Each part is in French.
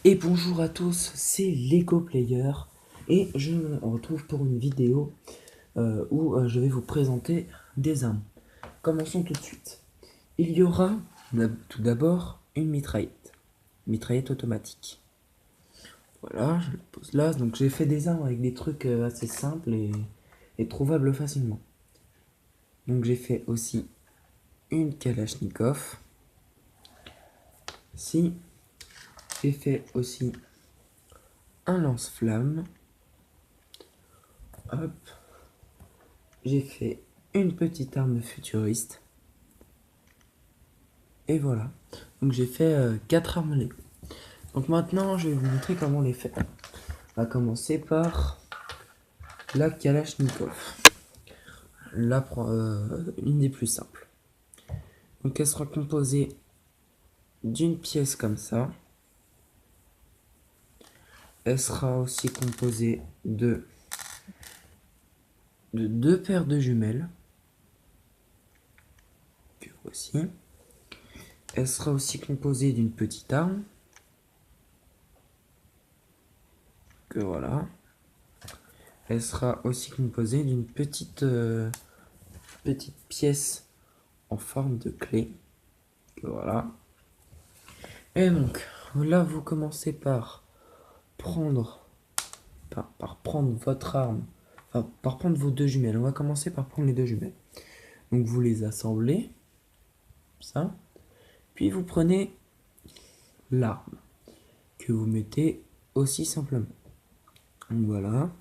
Et bonjour à tous, c'est Lego Player et je me retrouve pour une vidéo où je vais vous présenter des armes. Commençons tout de suite. Il y aura tout d'abord une mitraillette automatique. Voilà, je la pose là. Donc j'ai fait des armes avec des trucs assez simples et trouvables facilement. Donc j'ai fait aussi une Kalachnikov. Si, j'ai fait aussi un lance-flamme. Hop. J'ai fait une petite arme futuriste. Et voilà. Donc j'ai fait 4 armes Lego. Donc maintenant, je vais vous montrer comment on les fait. On va commencer par la Kalachnikov. Une des plus simples. Donc elle sera composée d'une pièce comme ça. Elle sera aussi composée de deux paires de jumelles. Que voici. Elle sera aussi composée d'une petite arme. Que voilà. Elle sera aussi composée d'une petite pièce en forme de clé. Que voilà. Et donc, là, vous commencez par prendre, par prendre votre arme, enfin, par prendre vos deux jumelles. On va commencer par prendre les deux jumelles. Donc, vous les assemblez, ça. Puis, vous prenez l'arme que vous mettez aussi simplement. Donc, voilà,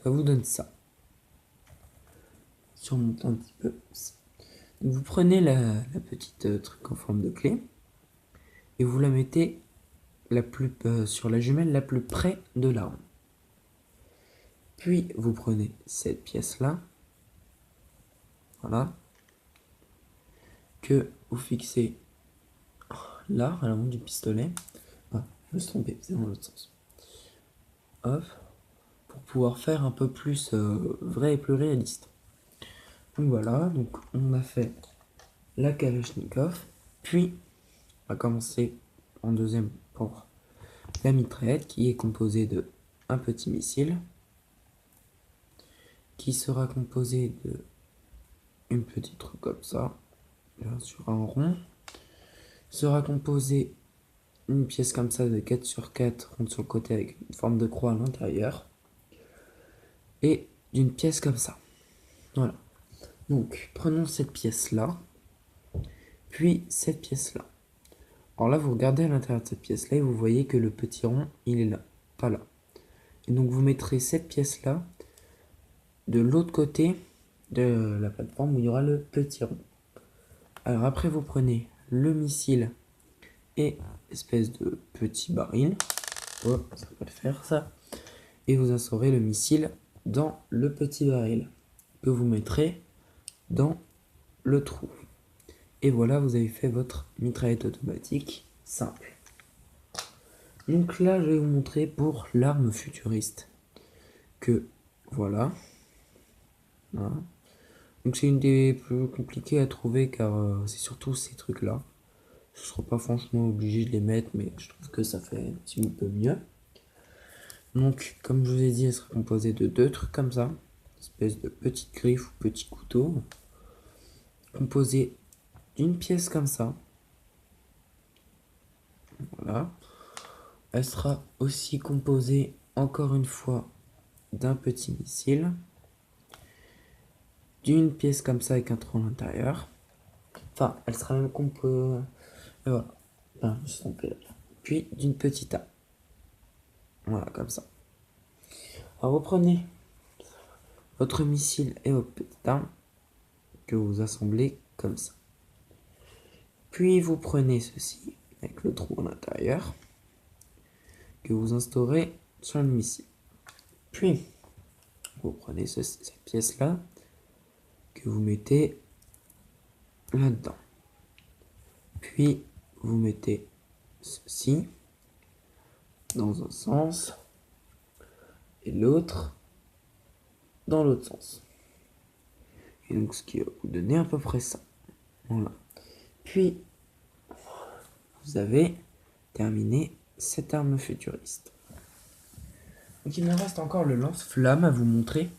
ça vous donne ça. Surmontez un petit peu. Donc, vous prenez la petite truc en forme de clé et vous la mettez sur la jumelle la plus près de l'arme. Puis vous prenez cette pièce-là, voilà, que vous fixez là, à l'avant du pistolet. Ah, je me suis trompé, c'est dans l'autre sens. Hop, pour pouvoir faire un peu plus vrai et plus réaliste. Donc voilà, donc on a fait la Kalachnikov, puis on va commencer en deuxième pour la mitraillette qui est composée de un petit missile, qui sera composé de une petite truc comme ça, bien sûr un rond, sera composé une pièce comme ça de 4 sur 4 ronde sur le côté avec une forme de croix à l'intérieur et d'une pièce comme ça. Voilà. Donc prenons cette pièce là, puis cette pièce là. Alors là vous regardez à l'intérieur de cette pièce là et vous voyez que le petit rond il est là, pas là. Et donc vous mettrez cette pièce là de l'autre côté de la plateforme où il y aura le petit rond. Alors après vous prenez le missile et espèce de petit baril. Oh, ça va le faire ça. Et vous insérez le missile dans le petit baril que vous mettrez dans le trou. Et voilà, vous avez fait votre mitraillette automatique simple. Donc là, je vais vous montrer pour l'arme futuriste. Que voilà. Voilà. Donc c'est une des plus compliquées à trouver car c'est surtout ces trucs-là. Je ne serai pas franchement obligé de les mettre, mais je trouve que ça fait un petit peu mieux. Donc, comme je vous ai dit, elle sera composée de deux trucs comme ça. Une espèce de petite griffe ou petit couteau. Composé d'une pièce comme ça. Voilà. Elle sera aussi composée, encore une fois, d'un petit missile. D'une pièce comme ça avec un trou à l'intérieur. Enfin, elle sera même composée... Voilà. Enfin, je me suis trompé là. Puis d'une petite arme. Voilà, comme ça. Alors, vous prenez votre missile et votre petite arme que vous assemblez comme ça. Puis vous prenez ceci avec le trou à l'intérieur que vous instaurez sur le missile. Puis vous prenez cette pièce là que vous mettez là-dedans. Puis vous mettez ceci dans un sens et l'autre dans l'autre sens. Et donc ce qui va vous donner à peu près ça. Voilà. Puis vous avez terminé cette arme futuriste. Donc il me reste encore le lance-flamme à vous montrer.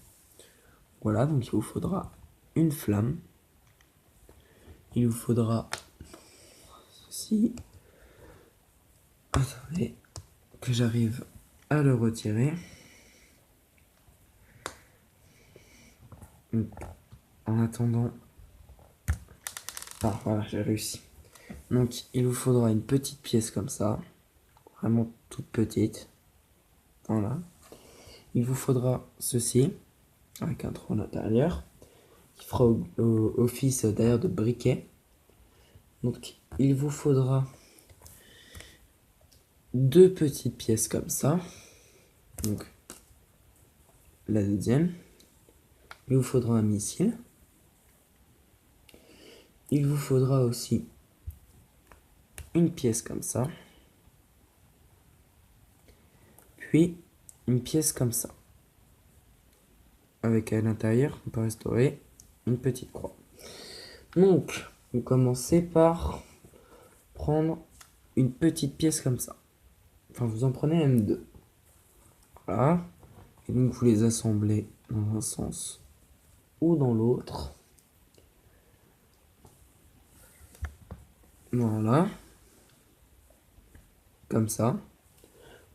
Voilà, donc il vous faudra une flamme. Il vous faudra ceci. Attendez que j'arrive à le retirer. Donc, en attendant... Ah voilà, j'ai réussi. Donc il vous faudra une petite pièce comme ça. Vraiment toute petite. Voilà. Il vous faudra ceci, avec un trou à l'intérieur, qui fera office d'ailleurs de briquet. Donc il vous faudra deux petites pièces comme ça. Donc la deuxième. Il vous faudra un missile. Il vous faudra aussi une pièce comme ça. Puis une pièce comme ça. Avec à l'intérieur, on peut restaurer une petite croix. Donc, vous commencez par prendre une petite pièce comme ça. Enfin, vous en prenez même deux. Voilà. Et donc, vous les assemblez dans un sens ou dans l'autre. Voilà. Comme ça.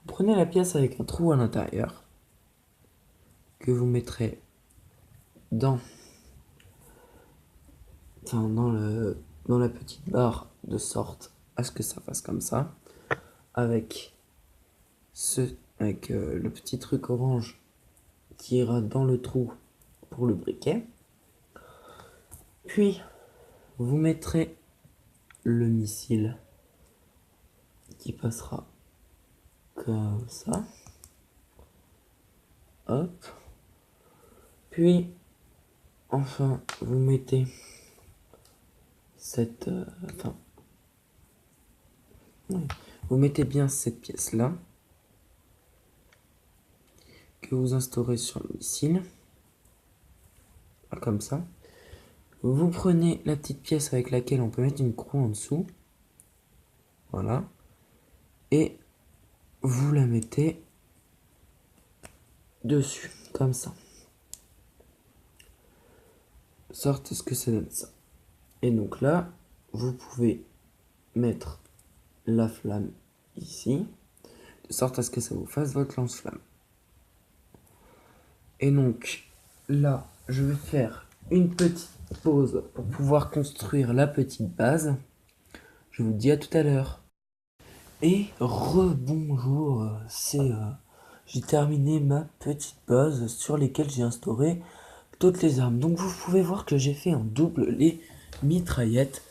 Vous prenez la pièce avec un trou à l'intérieur. Que vous mettrez dans la petite barre, de sorte à ce que ça fasse comme ça. Avec le petit truc orange qui ira dans le trou pour le briquet. Puis vous mettrez le missile qui passera comme ça. Hop. Puis enfin vous mettez vous mettez bien cette pièce là que vous instaurez sur le missile, comme ça. Vous prenez la petite pièce avec laquelle on peut mettre une croix en dessous, voilà, et vous la mettez dessus, comme ça, de sorte à ce que ça donne ça. Et donc là, vous pouvez mettre la flamme ici, de sorte à ce que ça vous fasse votre lance-flamme. Et donc là, je vais faire une petite pause pour pouvoir construire la petite base. Je vous dis à tout à l'heure. Et rebonjour, j'ai terminé ma petite base sur lesquelles j'ai instauré toutes les armes. Donc vous pouvez voir que j'ai fait en double les mitraillettes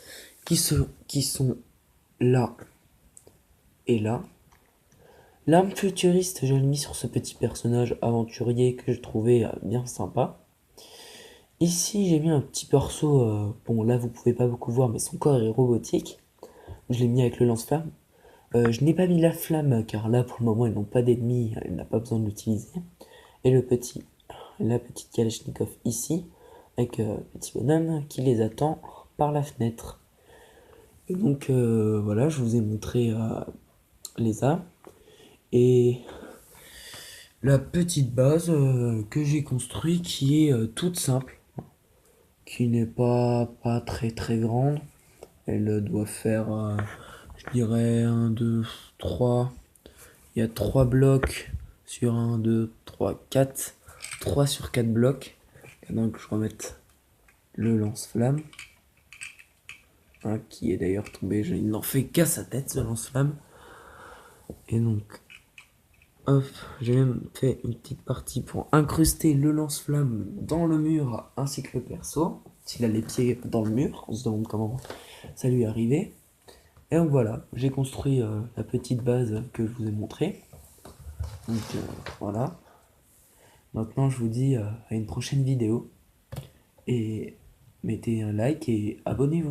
qui sont là et là. L'arme futuriste, je l'ai mis sur ce petit personnage aventurier que je trouvais bien sympa. Ici, j'ai mis un petit perso, bon là vous pouvez pas beaucoup voir, mais son corps est robotique. Je l'ai mis avec le lance-flamme. Je n'ai pas mis la flamme, car là pour le moment ils n'ont pas d'ennemis, elle n'a pas besoin de l'utiliser. Et la petite Kalachnikov ici, avec petit bonhomme qui les attend par la fenêtre. Et donc voilà, je vous ai montré les armes. Et la petite base que j'ai construite qui est toute simple, qui n'est pas très très grande. Elle doit faire, je dirais, 1, 2, 3. Il y a 3 blocs sur 1, 2, 3, 4. 3 sur 4 blocs. Et donc je remette le lance-flamme. Hein, qui est d'ailleurs tombé, il n'en fait qu'à sa tête ce lance-flamme. Et donc, hop, j'ai même fait une petite partie pour incruster le lance-flamme dans le mur ainsi que le perso. S'il a les pieds dans le mur, on se demande comment ça lui est arrivé. Et donc voilà, j'ai construit la petite base que je vous ai montrée. Donc voilà. Maintenant je vous dis à une prochaine vidéo. Et mettez un like et abonnez-vous.